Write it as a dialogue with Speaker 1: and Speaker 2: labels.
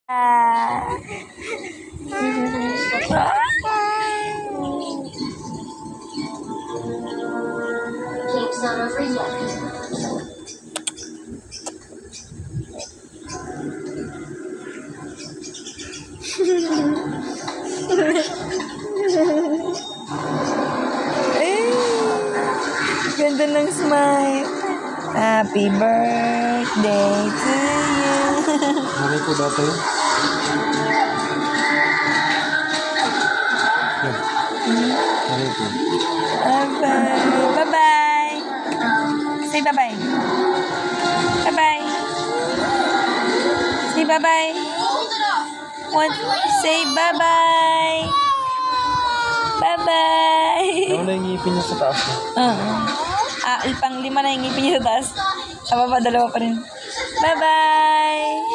Speaker 1: Cake's not over yet.
Speaker 2: Ganda ng smile. Happy birthday to you.
Speaker 3: Nanay ko dati yun. Nanay ko.
Speaker 2: Bye-bye. Say bye-bye. Bye-bye. Say bye-bye. What? Say bye-bye. Bye-bye.
Speaker 3: Ano na yung ngipin niya sa taas mo?
Speaker 2: Pang 5 na yung ngipin niya sa taas. Sa baba, 2 pa rin. Bye-bye.